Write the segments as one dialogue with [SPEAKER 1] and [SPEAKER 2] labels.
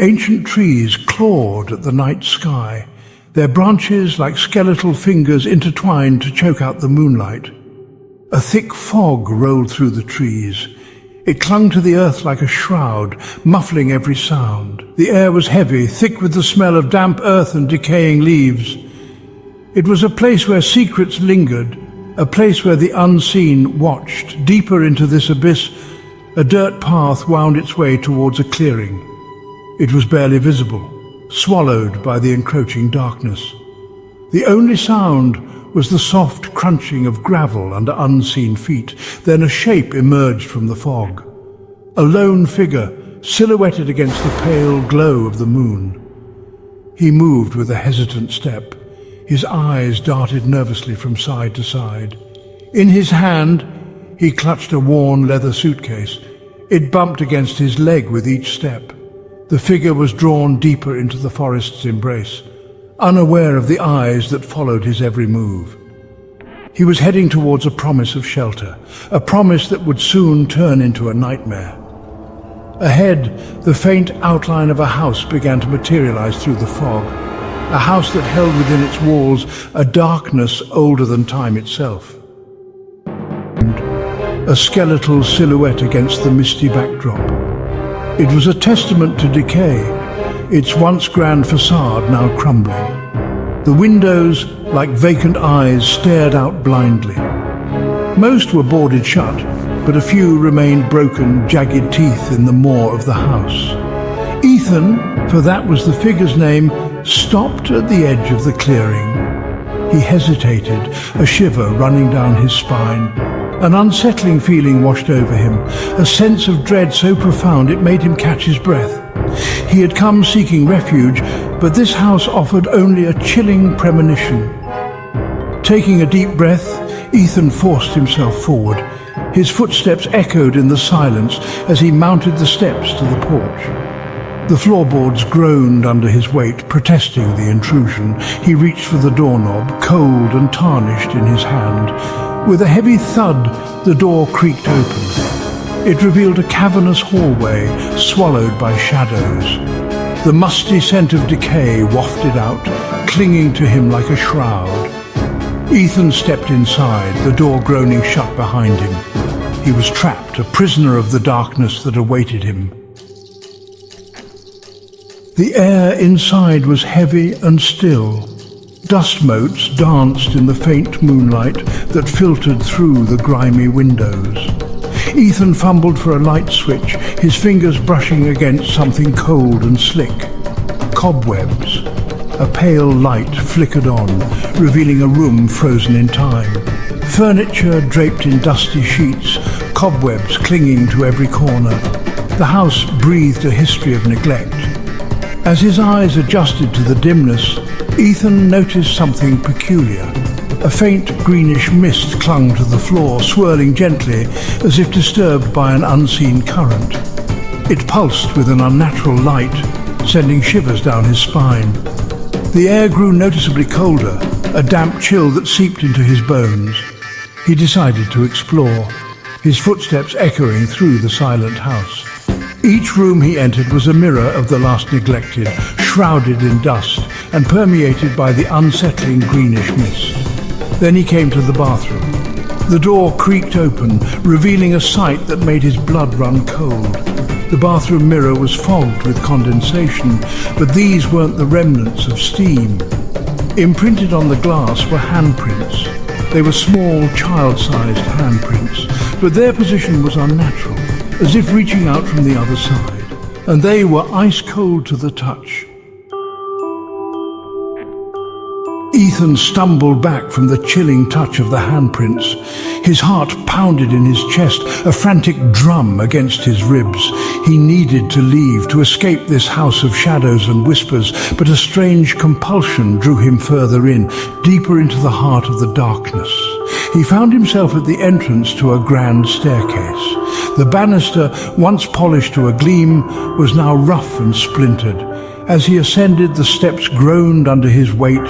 [SPEAKER 1] Ancient trees clawed at the night sky, their branches like skeletal fingers intertwined to choke out the moonlight. A thick fog rolled through the trees. It clung to the earth like a shroud, muffling every sound. The air was heavy, thick with the smell of damp earth and decaying leaves. It was a place where secrets lingered, a place where the unseen watched. Deeper into this abyss, a dirt path wound its way towards a clearing. It was barely visible, swallowed by the encroaching darkness. The only sound was the soft crunching of gravel under unseen feet. Then a shape emerged from the fog. A lone figure, silhouetted against the pale glow of the moon. He moved with a hesitant step. His eyes darted nervously from side to side. In his hand, he clutched a worn leather suitcase. It bumped against his leg with each step. The figure was drawn deeper into the forest's embrace, unaware of the eyes that followed his every move. He was heading towards a promise of shelter, a promise that would soon turn into a nightmare. Ahead, the faint outline of a house began to materialize through the fog, a house that held within its walls a darkness older than time itself. A skeletal silhouette against the misty backdrop. It was a testament to decay, its once grand facade now crumbling. The windows, like vacant eyes, stared out blindly. Most were boarded shut, but a few remained broken, jagged teeth in the maw of the house. Ethan, for that was the figure's name, stopped at the edge of the clearing. He hesitated, a shiver running down his spine. An unsettling feeling washed over him, a sense of dread so profound it made him catch his breath. He had come seeking refuge, but this house offered only a chilling premonition. Taking a deep breath, Ethan forced himself forward. His footsteps echoed in the silence as he mounted the steps to the porch. The floorboards groaned under his weight, protesting the intrusion. He reached for the doorknob, cold and tarnished in his hand. With a heavy thud, the door creaked open. It revealed a cavernous hallway swallowed by shadows. The musty scent of decay wafted out, clinging to him like a shroud. Ethan stepped inside, the door groaning shut behind him. He was trapped, a prisoner of the darkness that awaited him. The air inside was heavy and still. Dust motes danced in the faint moonlight that filtered through the grimy windows. Ethan fumbled for a light switch, his fingers brushing against something cold and slick. Cobwebs. A pale light flickered on, revealing a room frozen in time. Furniture draped in dusty sheets, cobwebs clinging to every corner. The house breathed a history of neglect. As his eyes adjusted to the dimness, Ethan noticed something peculiar. A faint greenish mist clung to the floor, swirling gently as if disturbed by an unseen current. It pulsed with an unnatural light, sending shivers down his spine. The air grew noticeably colder, a damp chill that seeped into his bones. He decided to explore, his footsteps echoing through the silent house. Each room he entered was a mirror of the last neglected, shrouded in dust and permeated by the unsettling greenish mist. Then he came to the bathroom. The door creaked open, revealing a sight that made his blood run cold. The bathroom mirror was fogged with condensation, but these weren't the remnants of steam. Imprinted on the glass were handprints. They were small, child-sized handprints, but their position was unnatural, as if reaching out from the other side. And they were ice-cold to the touch. Ethan stumbled back from the chilling touch of the handprints. His heart pounded in his chest, a frantic drum against his ribs. He needed to leave, to escape this house of shadows and whispers, but a strange compulsion drew him further in, deeper into the heart of the darkness. He found himself at the entrance to a grand staircase. The banister, once polished to a gleam, was now rough and splintered. As he ascended, the steps groaned under his weight,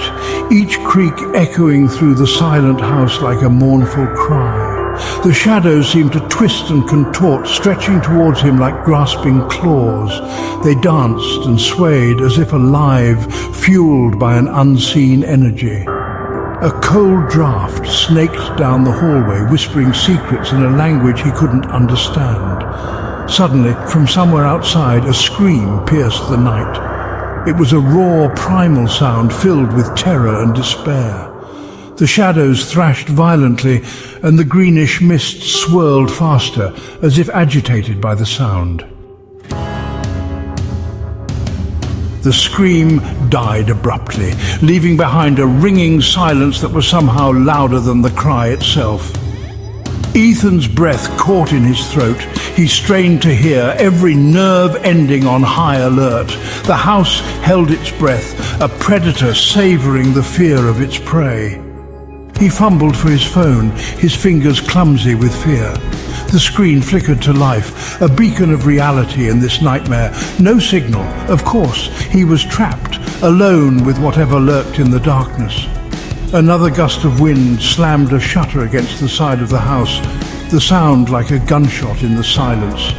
[SPEAKER 1] each creak echoing through the silent house like a mournful cry. The shadows seemed to twist and contort, stretching towards him like grasping claws. They danced and swayed as if alive, fueled by an unseen energy. A cold draft snaked down the hallway, whispering secrets in a language he couldn't understand. Suddenly, from somewhere outside, a scream pierced the night. It was a raw, primal sound filled with terror and despair. The shadows thrashed violently, and the greenish mist swirled faster, as if agitated by the sound. The scream died abruptly, leaving behind a ringing silence that was somehow louder than the cry itself. Ethan's breath caught in his throat. He strained to hear, every nerve ending on high alert. The house held its breath, a predator savoring the fear of its prey. He fumbled for his phone, his fingers clumsy with fear. The screen flickered to life, a beacon of reality in this nightmare. No signal. Of course, he was trapped, alone with whatever lurked in the darkness. Another gust of wind slammed a shutter against the side of the house, the sound like a gunshot in the silence.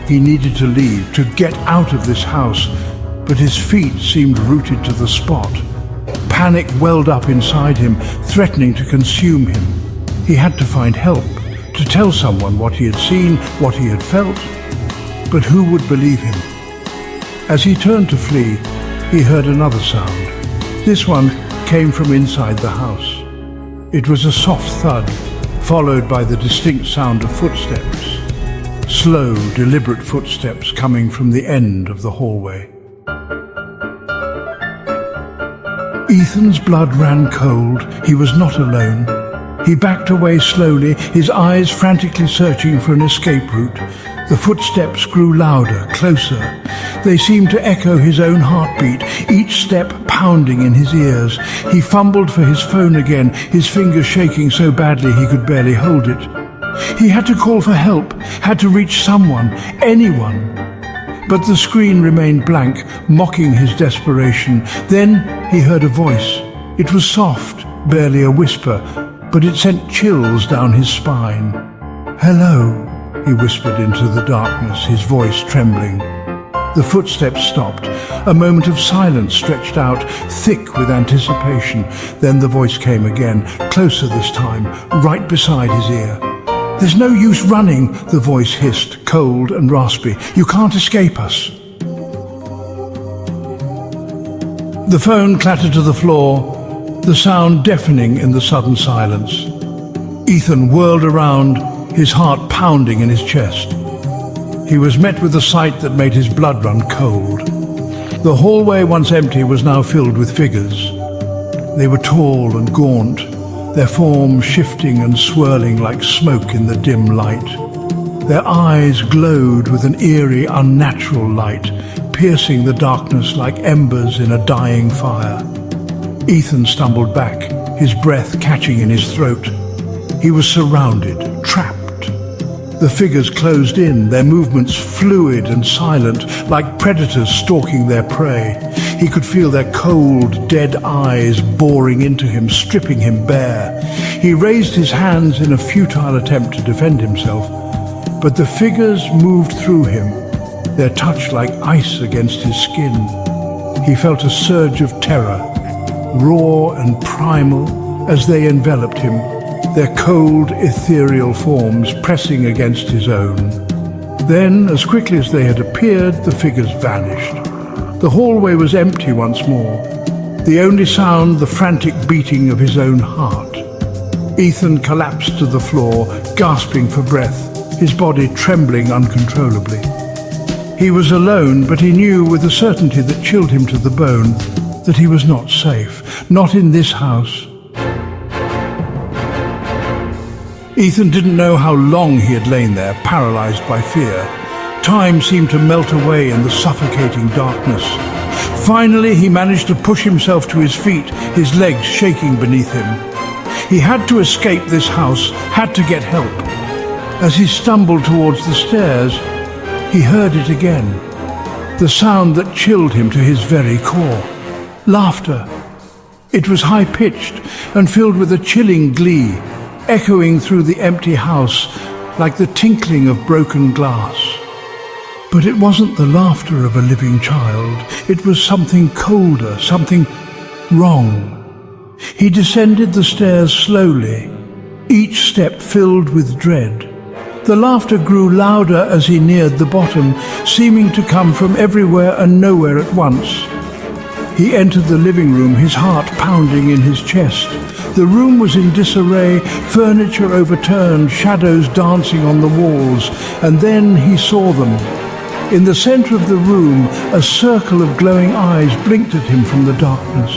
[SPEAKER 1] He needed to leave, to get out of this house, but his feet seemed rooted to the spot. Panic welled up inside him, threatening to consume him. He had to find help, to tell someone what he had seen, what he had felt. But who would believe him? As he turned to flee, he heard another sound. This one came from inside the house. It was a soft thud, followed by the distinct sound of footsteps. Slow, deliberate footsteps coming from the end of the hallway. Ethan's blood ran cold. He was not alone. He backed away slowly, his eyes frantically searching for an escape route. The footsteps grew louder, closer. They seemed to echo his own heartbeat, each step pounding in his ears. He fumbled for his phone again, his fingers shaking so badly he could barely hold it. He had to call for help, had to reach someone, anyone. But the screen remained blank, mocking his desperation. Then he heard a voice. It was soft, barely a whisper, but it sent chills down his spine. "Hello," he whispered into the darkness, his voice trembling. The footsteps stopped. A moment of silence stretched out, thick with anticipation. Then the voice came again, closer this time, right beside his ear. "There's no use running," the voice hissed, cold and raspy. "You can't escape us." The phone clattered to the floor, the sound deafening in the sudden silence. Ethan whirled around, his heart pounding in his chest. He was met with a sight that made his blood run cold. The hallway, once empty, was now filled with figures. They were tall and gaunt, their forms shifting and swirling like smoke in the dim light. Their eyes glowed with an eerie, unnatural light, piercing the darkness like embers in a dying fire. Ethan stumbled back, his breath catching in his throat. He was surrounded, trapped. The figures closed in, their movements fluid and silent, like predators stalking their prey. He could feel their cold, dead eyes boring into him, stripping him bare. He raised his hands in a futile attempt to defend himself, but the figures moved through him, their touch like ice against his skin. He felt a surge of terror, raw and primal, as they enveloped him, their cold, ethereal forms pressing against his own. Then, as quickly as they had appeared, the figures vanished. The hallway was empty once more, the only sound the frantic beating of his own heart. Ethan collapsed to the floor, gasping for breath, his body trembling uncontrollably. He was alone, but he knew with a certainty that chilled him to the bone that he was not safe, not in this house. Ethan didn't know how long he had lain there, paralyzed by fear. Time seemed to melt away in the suffocating darkness. Finally, he managed to push himself to his feet, his legs shaking beneath him. He had to escape this house, had to get help. As he stumbled towards the stairs, he heard it again, the sound that chilled him to his very core. Laughter. It was high-pitched and filled with a chilling glee. echoing through the empty house like the tinkling of broken glass. But it wasn't the laughter of a living child. It was something colder, something wrong. He descended the stairs slowly, each step filled with dread. The laughter grew louder as he neared the bottom, seeming to come from everywhere and nowhere at once. He entered the living room, his heart pounding in his chest. The room was in disarray, furniture overturned, shadows dancing on the walls, and then he saw them. In the center of the room, a circle of glowing eyes blinked at him from the darkness.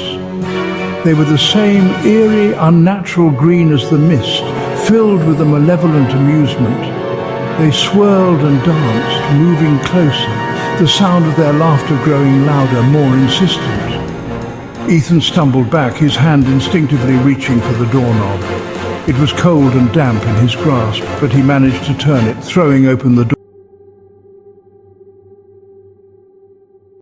[SPEAKER 1] They were the same eerie, unnatural green as the mist, filled with a malevolent amusement. They swirled and danced, moving closer, the sound of their laughter growing louder, more insistent. Ethan stumbled back, his hand instinctively reaching for the doorknob. It was cold and damp in his grasp, but he managed to turn it, throwing open the door.